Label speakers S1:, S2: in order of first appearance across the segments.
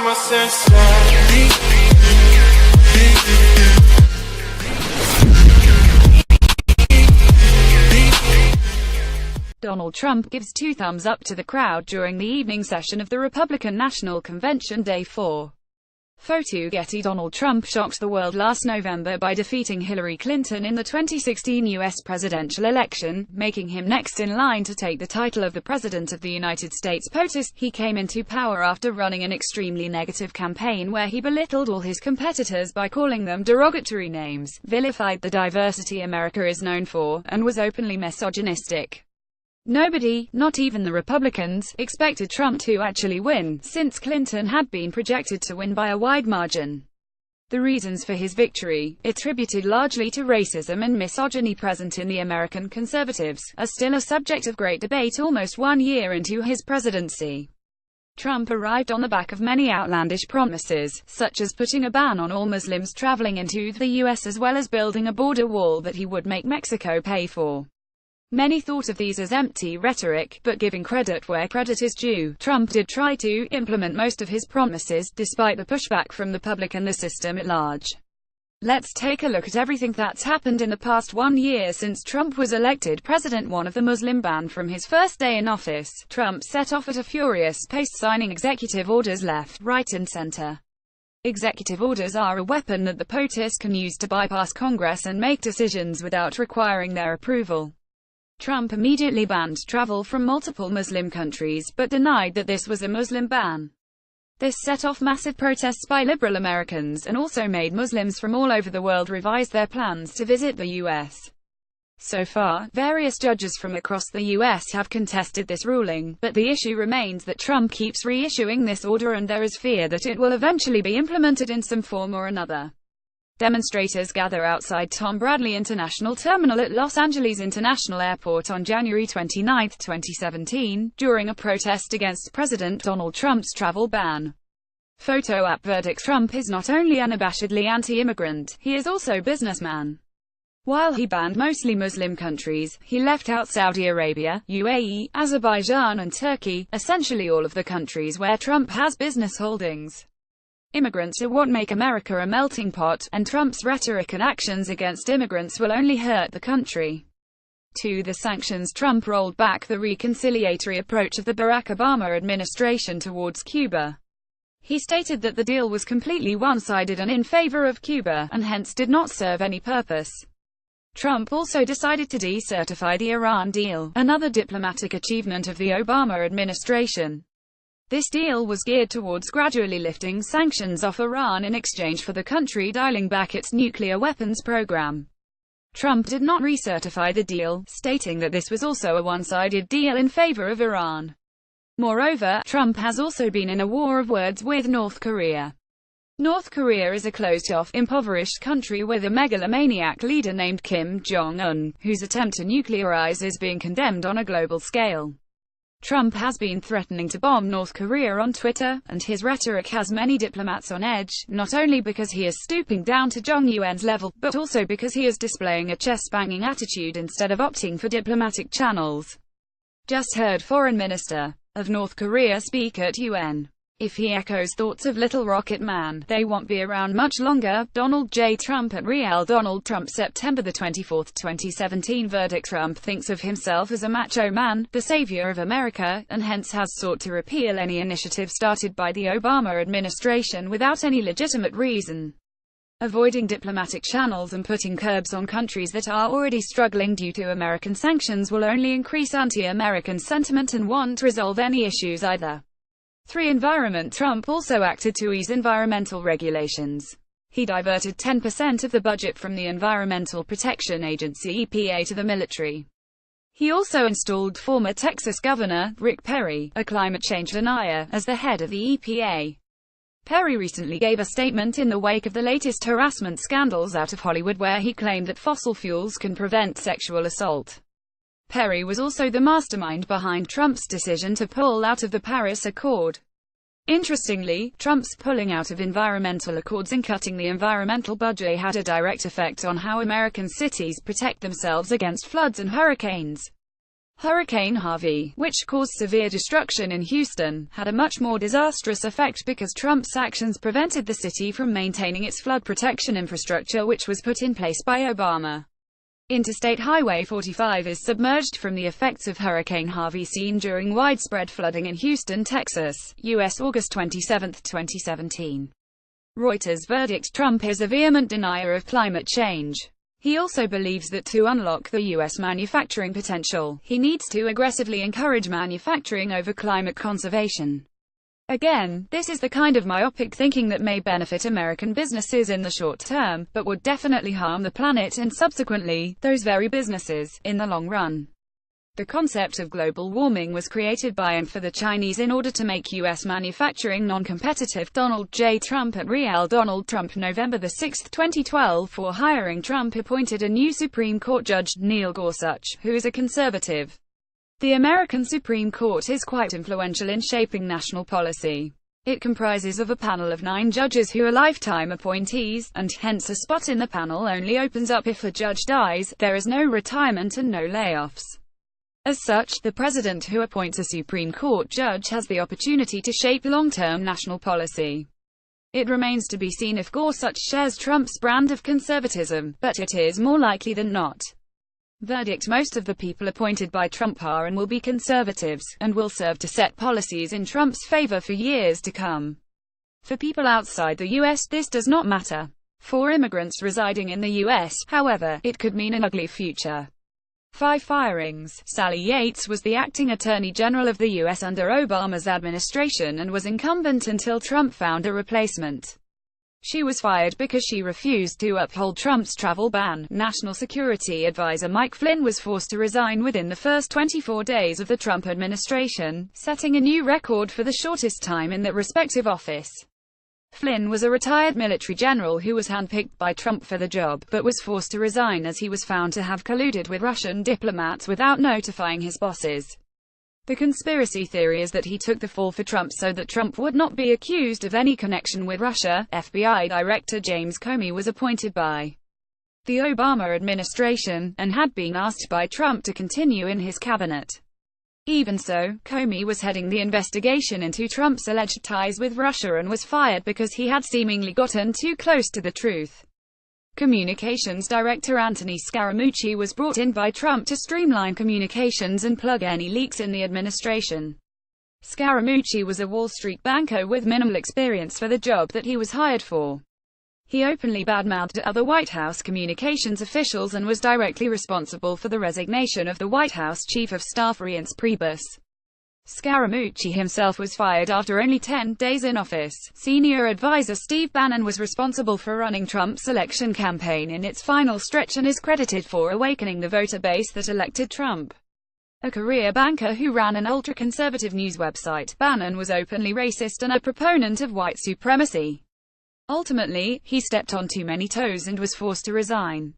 S1: my senses.
S2: Donald Trump gives two thumbs up to the crowd during the evening session of the Republican National Convention Day 4. Photo Getty. Donald Trump shocked the world last November by defeating Hillary Clinton in the 2016 U.S. presidential election, making him next in line to take the title of the President of the United States. POTUS. He came into power after running an extremely negative campaign where he belittled all his competitors by calling them derogatory names, vilified the diversity America is known for, and was openly misogynistic. Nobody, not even the Republicans, expected Trump to actually win, since Clinton had been projected to win by a wide margin. The reasons for his victory, attributed largely to racism and misogyny present in the American conservatives, are still a subject of great debate almost 1 year into his presidency. Trump arrived on the back of many outlandish promises, such as putting a ban on all Muslims traveling into the U.S. as well as building a border wall that he would make Mexico pay for. Many thought of these as empty rhetoric, but giving credit where credit is due, Trump did try to implement most of his promises, despite the pushback from the public and the system at large. Let's take a look at everything that's happened in the past 1 year since Trump was elected president. 1. Of the Muslim ban. From his first day in office, Trump set off at a furious pace, signing executive orders left, right and center. Executive orders are a weapon that the POTUS can use to bypass Congress and make decisions without requiring their approval. Trump immediately banned travel from multiple Muslim countries, but denied that this was a Muslim ban. This set off massive protests by liberal Americans, and also made Muslims from all over the world revise their plans to visit the U.S. So far, various judges from across the U.S. have contested this ruling, but the issue remains that Trump keeps reissuing this order and there is fear that it will eventually be implemented in some form or another. Demonstrators gather outside Tom Bradley International Terminal at Los Angeles International Airport on January 29, 2017, during a protest against President Donald Trump's travel ban. Photo app. Verdict. Trump is not only unabashedly anti-immigrant, he is also businessman. While he banned mostly Muslim countries, he left out Saudi Arabia, UAE, Azerbaijan and Turkey, essentially all of the countries where Trump has business holdings. Immigrants are what make America a melting pot, and Trump's rhetoric and actions against immigrants will only hurt the country. 2. The sanctions. Trump rolled back the reconciliatory approach of the Barack Obama administration towards Cuba. He stated that the deal was completely one-sided and in favor of Cuba, and hence did not serve any purpose. Trump also decided to decertify the Iran deal, another diplomatic achievement of the Obama administration. This deal was geared towards gradually lifting sanctions off Iran in exchange for the country dialing back its nuclear weapons program. Trump did not recertify the deal, stating that this was also a one-sided deal in favor of Iran. Moreover, Trump has also been in a war of words with North Korea. North Korea is a closed-off, impoverished country with a megalomaniac leader named Kim Jong-un, whose attempt to nuclearize is being condemned on a global scale. Trump has been threatening to bomb North Korea on Twitter, and his rhetoric has many diplomats on edge, not only because he is stooping down to Jong-un's level, but also because he is displaying a chest-banging attitude instead of opting for diplomatic channels. Just heard Foreign Minister of North Korea speak at UN. If he echoes thoughts of Little Rocket Man, they won't be around much longer. Donald J. Trump at Real Donald Trump. September 24, 2017. Verdict. Trump thinks of himself as a macho man, the savior of America, and hence has sought to repeal any initiative started by the Obama administration without any legitimate reason. Avoiding diplomatic channels and putting curbs on countries that are already struggling due to American sanctions will only increase anti-American sentiment and won't resolve any issues either. 3. Environment. Trump also acted to ease environmental regulations. He diverted 10% of the budget from the Environmental Protection Agency (EPA) to the military. He also installed former Texas Governor Rick Perry, a climate change denier, as the head of the EPA. Perry recently gave a statement in the wake of the latest harassment scandals out of Hollywood where he claimed that fossil fuels can prevent sexual assault. Perry was also the mastermind behind Trump's decision to pull out of the Paris Accord. Interestingly, Trump's pulling out of environmental accords and cutting the environmental budget had a direct effect on how American cities protect themselves against floods and hurricanes. Hurricane Harvey, which caused severe destruction in Houston, had a much more disastrous effect because Trump's actions prevented the city from maintaining its flood protection infrastructure, which was put in place by Obama. Interstate Highway 45 is submerged from the effects of Hurricane Harvey seen during widespread flooding in Houston, Texas, U.S. August 27, 2017. Reuters verdict: Trump is a vehement denier of climate change. He also believes that to unlock the U.S. manufacturing potential, he needs to aggressively encourage manufacturing over climate conservation. Again, this is the kind of myopic thinking that may benefit American businesses in the short term, but would definitely harm the planet and subsequently, those very businesses, in the long run. The concept of global warming was created by and for the Chinese in order to make U.S. manufacturing non-competitive. Donald J. Trump at Real Donald Trump November 6, 2012 For hiring Trump appointed a new Supreme Court Judge, Neil Gorsuch, who is a conservative. The American Supreme Court is quite influential in shaping national policy. It comprises of a panel of 9 judges who are lifetime appointees, and hence a spot in the panel only opens up if a judge dies. There is no retirement and no layoffs. As such, the president who appoints a Supreme Court judge has the opportunity to shape long-term national policy. It remains to be seen if Gorsuch shares Trump's brand of conservatism, but it is more likely than not. Verdict: most of the people appointed by Trump are and will be conservatives, and will serve to set policies in Trump's favor for years to come. For people outside the U.S., this does not matter. For immigrants residing in the U.S., however, it could mean an ugly future. 5 firings. Sally Yates was the acting Attorney General of the U.S. under Obama's administration and was incumbent until Trump found a replacement. She was fired because she refused to uphold Trump's travel ban. National Security Advisor Mike Flynn was forced to resign within the first 24 days of the Trump administration, setting a new record for the shortest time in that respective office. Flynn was a retired military general who was handpicked by Trump for the job, but was forced to resign as he was found to have colluded with Russian diplomats without notifying his bosses. The conspiracy theory is that he took the fall for Trump so that Trump would not be accused of any connection with Russia. FBI Director James Comey was appointed by the Obama administration, and had been asked by Trump to continue in his cabinet. Even so, Comey was heading the investigation into Trump's alleged ties with Russia and was fired because he had seemingly gotten too close to the truth. Communications Director Anthony Scaramucci was brought in by Trump to streamline communications and plug any leaks in the administration. Scaramucci was a Wall Street banker with minimal experience for the job that he was hired for. He openly badmouthed other White House communications officials and was directly responsible for the resignation of the White House Chief of Staff Reince Priebus. Scaramucci himself was fired after only 10 days in office. Senior advisor Steve Bannon was responsible for running Trump's election campaign in its final stretch and is credited for awakening the voter base that elected Trump. A career banker who ran an ultra-conservative news website, Bannon was openly racist and a proponent of white supremacy. Ultimately, he stepped on too many toes and was forced to resign.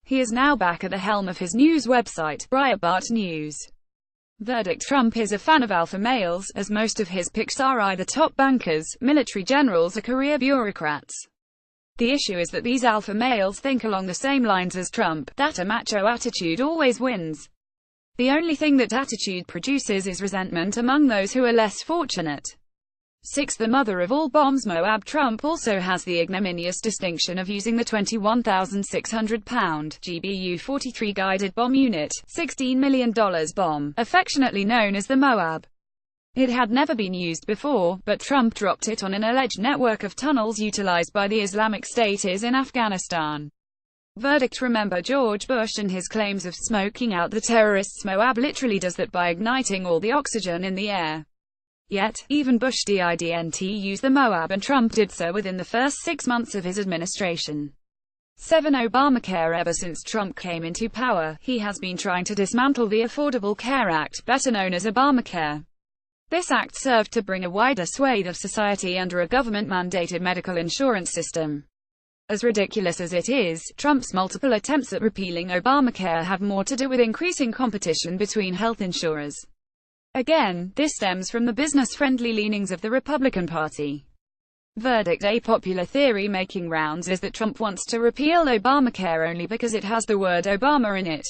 S2: He is now back at the helm of his news website, Breitbart News. Verdict: Trump is a fan of alpha males, as most of his picks are either top bankers, military generals or career bureaucrats. The issue is that these alpha males think along the same lines as Trump, that a macho attitude always wins. The only thing that attitude produces is resentment among those who are less fortunate. 6. The mother of all bombs Moab Trump also has the ignominious distinction of using the 21,600-pound GBU-43 guided bomb unit, $16 million bomb, affectionately known as the Moab. It had never been used before, but Trump dropped it on an alleged network of tunnels utilized by the Islamic State in Afghanistan. Verdict: remember George Bush and his claims of smoking out the terrorists. Moab literally does that by igniting all the oxygen in the air. Yet, even Bush didn't use the Moab, and Trump did so within the first 6 months of his administration. 7. Obamacare. Ever since Trump came into power, he has been trying to dismantle the Affordable Care Act, better known as Obamacare. This act served to bring a wider swathe of society under a government-mandated medical insurance system. As ridiculous as it is, Trump's multiple attempts at repealing Obamacare have more to do with increasing competition between health insurers. Again, this stems from the business-friendly leanings of the Republican Party. Verdict: a popular theory making rounds is that Trump wants to repeal Obamacare only because it has the word Obama in it.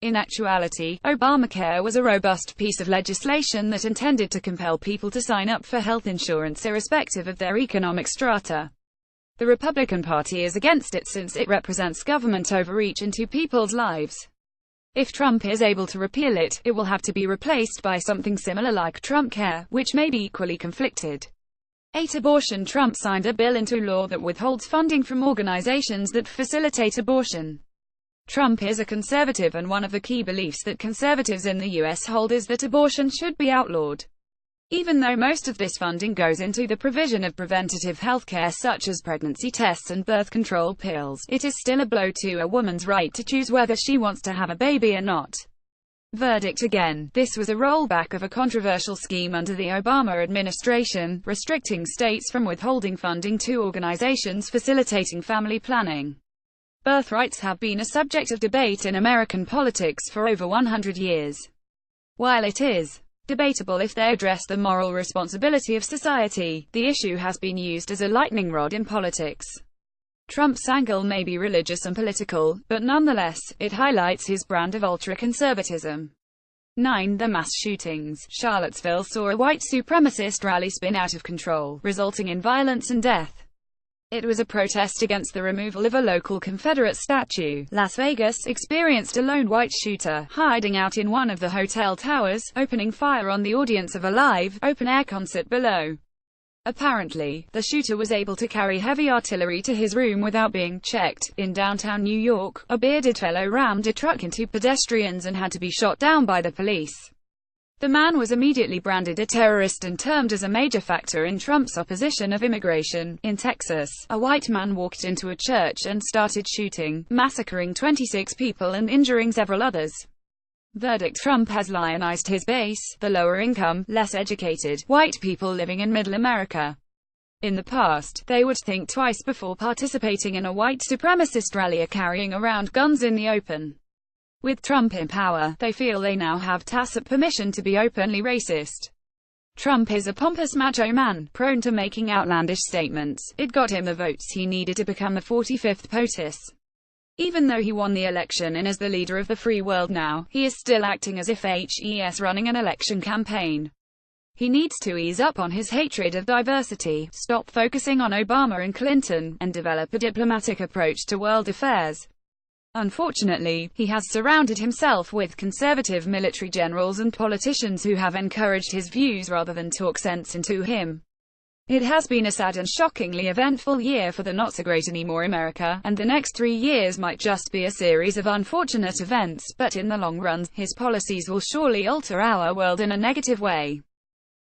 S2: In actuality, Obamacare was a robust piece of legislation that intended to compel people to sign up for health insurance irrespective of their economic strata. The Republican Party is against it since it represents government overreach into people's lives. If Trump is able to repeal it, it will have to be replaced by something similar like Trumpcare, which may be equally conflicted. 8. Abortion. Trump signed a bill into law that withholds funding from organizations that facilitate abortion. Trump is a conservative, and one of the key beliefs that conservatives in the U.S. hold is that abortion should be outlawed. Even though most of this funding goes into the provision of preventative health care such as pregnancy tests and birth control pills, it is still a blow to a woman's right to choose whether she wants to have a baby or not. Verdict. Again, this was a rollback of a controversial scheme under the Obama administration, restricting states from withholding funding to organizations facilitating family planning. Birth rights have been a subject of debate in American politics for over 100 years. While it is debatable if they address the moral responsibility of society, the issue has been used as a lightning rod in politics. Trump's angle may be religious and political, but nonetheless, it highlights his brand of ultra-conservatism. 9. The mass shootings. Charlottesville saw a white supremacist rally spin out of control, resulting in violence and death. It was a protest against the removal of a local Confederate statue. Las Vegas experienced a lone white shooter, hiding out in one of the hotel towers, opening fire on the audience of a live, open-air concert below. Apparently, the shooter was able to carry heavy artillery to his room without being checked. In downtown New York, a bearded fellow rammed a truck into pedestrians and had to be shot down by the police. The man was immediately branded a terrorist and termed as a major factor in Trump's opposition of immigration. In Texas, a white man walked into a church and started shooting, massacring 26 people and injuring several others. Verdict. Trump has lionized his base, the lower-income, less-educated, white people living in Middle America. In the past, they would think twice before participating in a white supremacist rally or carrying around guns in the open. With Trump in power, they feel they now have tacit permission to be openly racist. Trump is a pompous macho man, prone to making outlandish statements. It got him the votes he needed to become the 45th POTUS. Even though he won the election and is the leader of the free world now, he is still acting as if he's running an election campaign. He needs to ease up on his hatred of diversity, stop focusing on Obama and Clinton, and develop a diplomatic approach to world affairs. Unfortunately, he has surrounded himself with conservative military generals and politicians who have encouraged his views rather than talk sense into him. It has been a sad and shockingly eventful year for the not-so-great-anymore America, and the next 3 years might just be a series of unfortunate events, but in the long run, his policies will surely alter our world in a negative way.